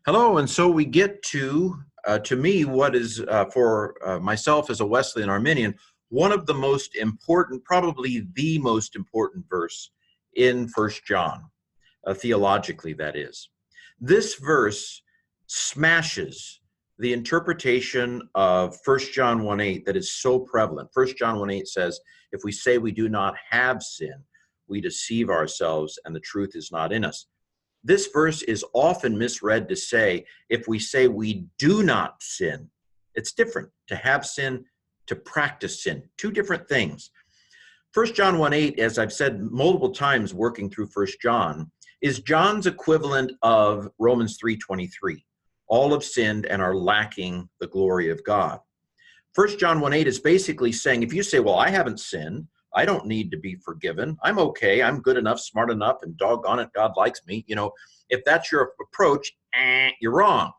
Hello, and so we get to me, what is for myself as a Wesleyan Arminian, one of the most important, probably the most important verse in First John, theologically, that is. This verse smashes the interpretation of First John 1:8 that is so prevalent. First John 1:8 says, if we say we do not have sin, we deceive ourselves and the truth is not in us. This verse is often misread to say, if we say we do not sin, it's different. To have sin, to practice sin, two different things. 1 John 1:8, as I've said multiple times working through 1 John, is John's equivalent of Romans 3:23. All have sinned and are lacking the glory of God. 1 John 1:8 is basically saying, if you say, well, I haven't sinned, I don't need to be forgiven, I'm okay, I'm good enough, smart enough, and doggone it, God likes me. If that's your approach, you're wrong.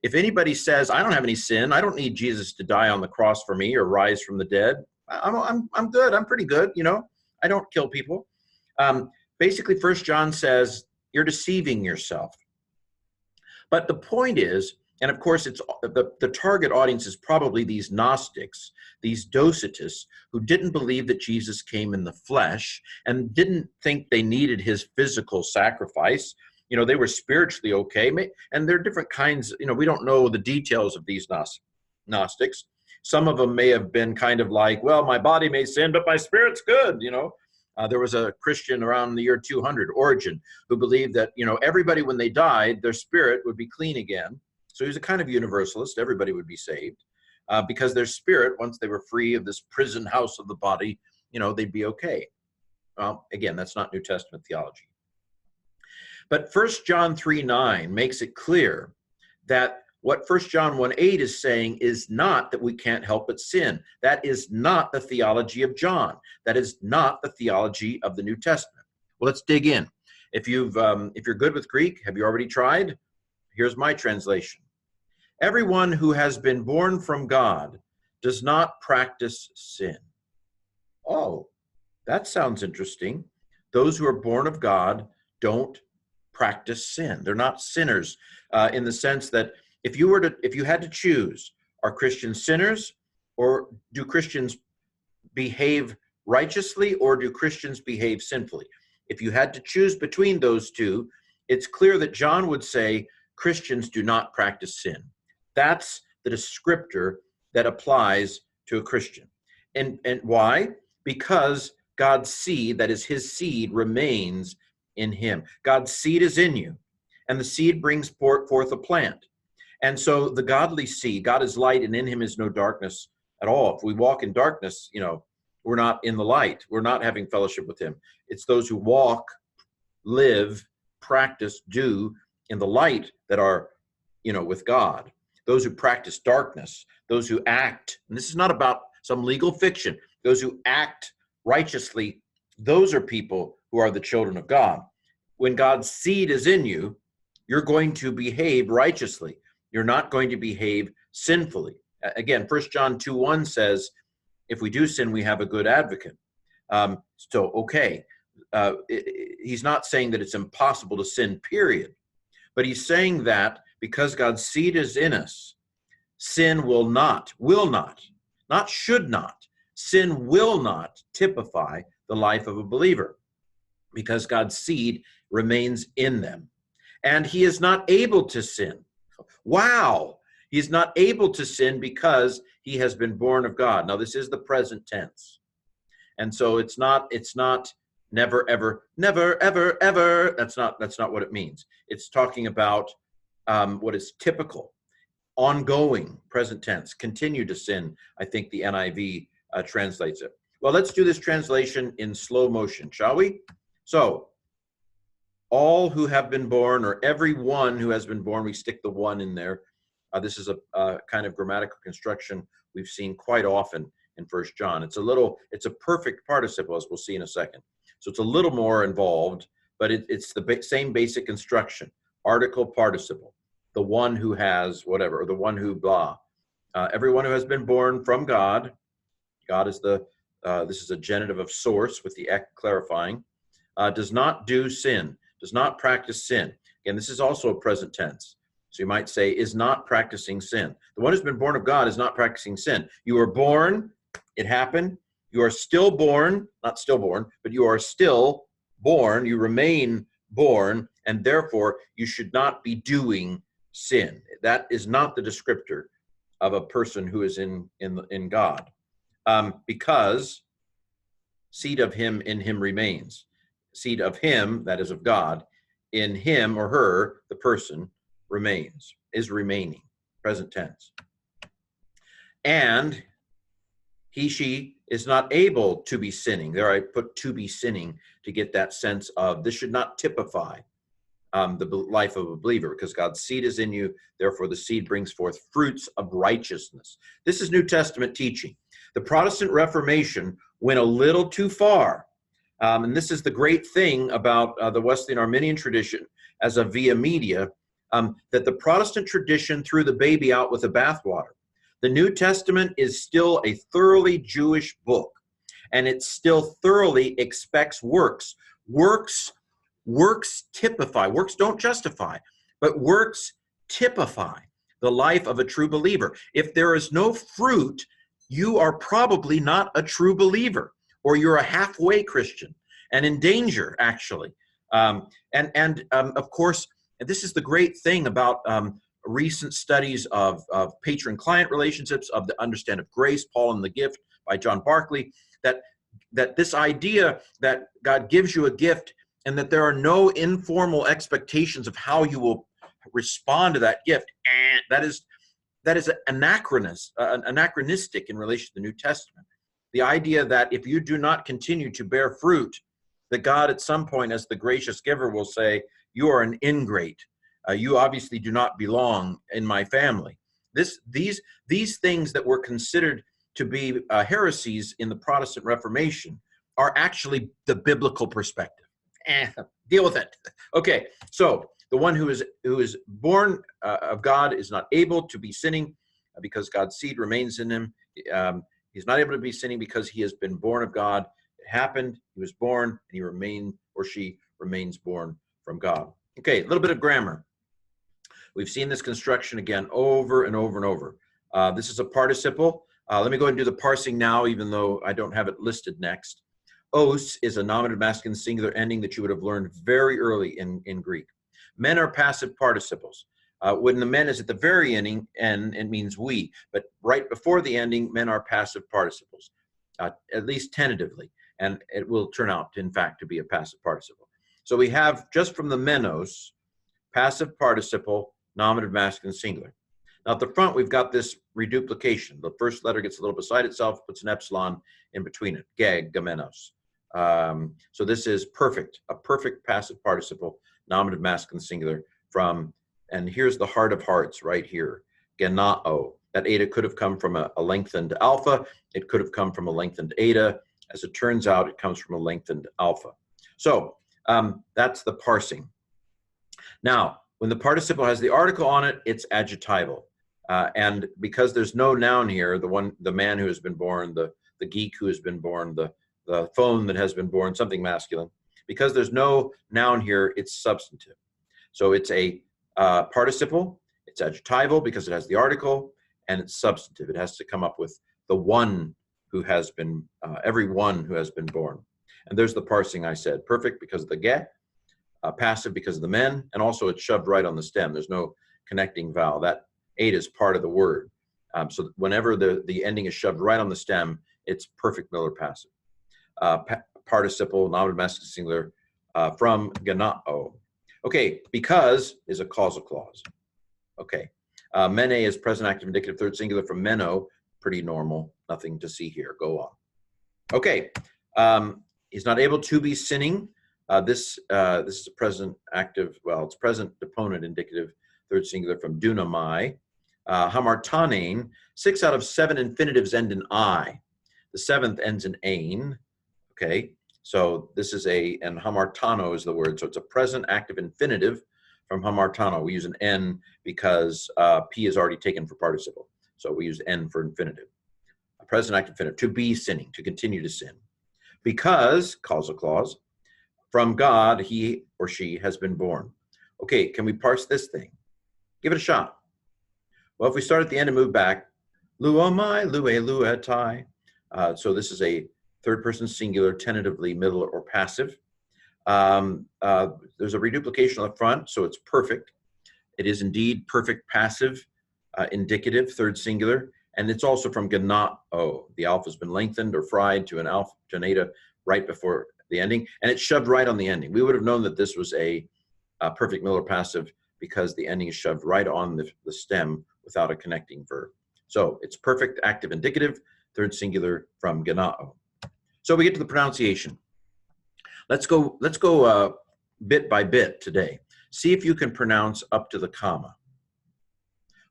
If anybody says, I don't have any sin, I don't need Jesus to die on the cross for me or rise from the dead, I'm good, I'm pretty good, I don't kill people. Basically, 1 John says, you're deceiving yourself. But the point is, and of course, it's the target audience is probably these Gnostics, these Docetists, who didn't believe that Jesus came in the flesh and didn't think they needed his physical sacrifice. They were spiritually okay. And there are different kinds, we don't know the details of these Gnostics. Some of them may have been kind of like, well, my body may sin, but my spirit's good, There was a Christian around the year 200, Origen, who believed that, everybody, when they died, their spirit would be clean again. So he was a kind of universalist. Everybody would be saved because their spirit, once they were free of this prison house of the body, they'd be okay. Well, again, that's not New Testament theology. But 1 John 3:9 makes it clear that what 1 John 1:8 is saying is not that we can't help but sin. That is not the theology of John. That is not the theology of the New Testament. Well, let's dig in. If you're good with Greek, have you already tried? Here's my translation. Everyone who has been born from God does not practice sin. Oh, that sounds interesting. Those who are born of God don't practice sin. They're not sinners in the sense that if you had to choose, are Christians sinners, or do Christians behave righteously, or do Christians behave sinfully? If you had to choose between those two, it's clear that John would say Christians do not practice sin. That's the descriptor that applies to a Christian. And why? Because God's seed, that is his seed, remains in him. God's seed is in you, and the seed brings forth a plant. And so the godly seed, God is light, and in him is no darkness at all. If we walk in darkness, we're not in the light. We're not having fellowship with him. It's those who walk, live, practice, do in the light that are, with God. Those who practice darkness, those who act, and this is not about some legal fiction, those who act righteously, those are people who are the children of God. When God's seed is in you, you're going to behave righteously. You're not going to behave sinfully. Again, 1 John 2:1 says, if we do sin, we have a good advocate. He's not saying that it's impossible to sin, period. But he's saying that because God's seed is in us, sin not should not, sin will not typify the life of a believer because God's seed remains in them. And he is not able to sin. Wow! He's not able to sin because he has been born of God. Now, this is the present tense. And so it's not never, ever, never, ever, ever. That's not what it means. It's talking about what is typical, ongoing, present tense, continue to sin. I think the NIV translates it. Well, let's do this translation in slow motion, shall we? So, all who have been born, or everyone who has been born, we stick the one in there. This is a kind of grammatical construction we've seen quite often in 1 John. It's a perfect participle, as we'll see in a second. So it's a little more involved, but it's the same basic construction. Article, participle. The one who has whatever, or the one who blah. Everyone who has been born from God. God is this is a genitive of source with the ek clarifying. Does not do sin. Does not practice sin. Again, this is also a present tense. So you might say, is not practicing sin. The one who's been born of God is not practicing sin. You were born, it happened. You are still born, not stillborn, but you are still born. You remain born, and therefore you should not be doing sin. That is not the descriptor of a person who is in God, because seed of him in him remains. Seed of him, that is of God, in him or her, the person remains, is remaining, present tense. And he, she is not able to be sinning. There I put to be sinning to get that sense of this should not typify the life of a believer, because God's seed is in you. Therefore, the seed brings forth fruits of righteousness. This is New Testament teaching. The Protestant Reformation went a little too far. And this is the great thing about the Wesleyan Arminian tradition as a via media, that the Protestant tradition threw the baby out with the bathwater. The New Testament is still a thoroughly Jewish book, and it still thoroughly expects works. Works typify, works don't justify, but works typify the life of a true believer. If there is no fruit, you are probably not a true believer, or you're a halfway Christian and in danger, actually. Of course, this is the great thing about recent studies of patron-client relationships, of the Understand of Grace, Paul and the Gift by John Barclay, that this idea that God gives you a gift and that there are no informal expectations of how you will respond to that gift, that is anachronistic in relation to the New Testament. The idea that if you do not continue to bear fruit, that God at some point, as the gracious giver, will say, you are an ingrate. You obviously do not belong in my family. These things that were considered to be heresies in the Protestant Reformation are actually the biblical perspective. Deal with it. Okay, so the one who is born of God is not able to be sinning because God's seed remains in him. He's not able to be sinning because he has been born of God. It happened. He was born, and he remained, or she remains born from God. Okay, a little bit of grammar. We've seen this construction again over and over and over. This is a participle. Let me go ahead and do the parsing now, even though I don't have it listed next. Os is a nominative masculine singular ending that you would have learned very early in Greek. Men are passive participles. When the men is at the very ending, and it means we, but right before the ending, men are passive participles, at least tentatively, and it will turn out, in fact, to be a passive participle. So we have, just from the menos, passive participle, nominative masculine singular. Now at the front, we've got this reduplication. The first letter gets a little beside itself, puts an epsilon in between it, gamenos. So this is perfect, a perfect passive participle, nominative masculine singular from, and here's the heart of hearts right here, genao. That eta could have come from a lengthened alpha. It could have come from a lengthened eta. As it turns out, it comes from a lengthened alpha. So that's the parsing. Now, when the participle has the article on it, it's adjectival. And because there's no noun here, the man who has been born, the geek who has been born, the phone that has been born, something masculine, because there's no noun here, it's substantive. So it's a participle, it's adjectival because it has the article, and it's substantive. It has to come up with the one who has been, everyone who has been born. And there's the parsing I said. Perfect because of the get, passive because of the men, and also it's shoved right on the stem. There's no connecting vowel. That eta is part of the word. So whenever the ending is shoved right on the stem, it's perfect Miller passive. Participle, nominative masculine singular, from genao. Okay, because is a causal clause. Okay, mene is present active indicative third singular from meno, pretty normal, nothing to see here, go on. Okay, he's not able to be sinning. This is a present active, well, it's present deponent indicative third singular from dunamai. Hamartanein, 6 out of 7 infinitives end in I. The 7th ends in ain. Okay, so this is and hamartano is the word. So it's a present active infinitive from hamartano. We use an N because P is already taken for participle. So we use N for infinitive. A present active infinitive, to be sinning, to continue to sin. Because, causal clause, from God, he or she has been born. Okay, can we parse this thing? Give it a shot. Well, if we start at the end and move back, luomai, lue, luetai. So this is a third person singular, tentatively middle or passive. There's a reduplication on the front, so it's perfect. It is indeed perfect passive, indicative, third singular, and it's also from ganao. The alpha has been lengthened or fried to an alpha, to an eta right before the ending, and it's shoved right on the ending. We would have known that this was a perfect middle or passive because the ending is shoved right on the stem without a connecting verb. So it's perfect active indicative, third singular from ganao. So we get to the pronunciation. Let's go bit by bit today. See if you can pronounce up to the comma.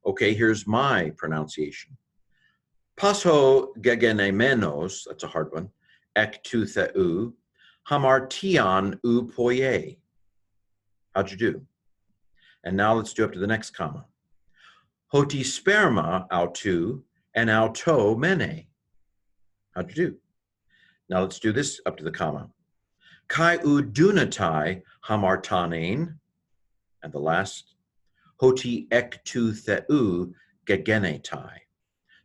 Okay, here's my pronunciation. Paso gegenemenos, that's a hard one, ek tu theu, hamartian u poye. How'd you do? And now let's do up to the next comma. Hoti sperma autu and auto mene. How'd you do? Now let's do this up to the comma. Kai u dunatai hamartanein. And the last, hoti ek tu theu gegenetai.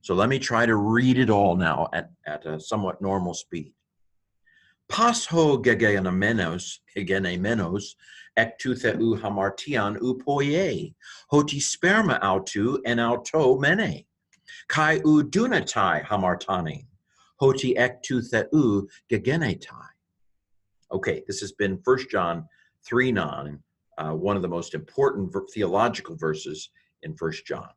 So let me try to read it all now at a somewhat normal speed. Pas ho gegenemenos, ek tu theu hamartian u poye, hoti sperma autu en auto mene, kai u dunatai hamartani, hoti ek tu theu gegenetai. Okay, this has been 1 John 3:9, one of the most important theological verses in 1 John.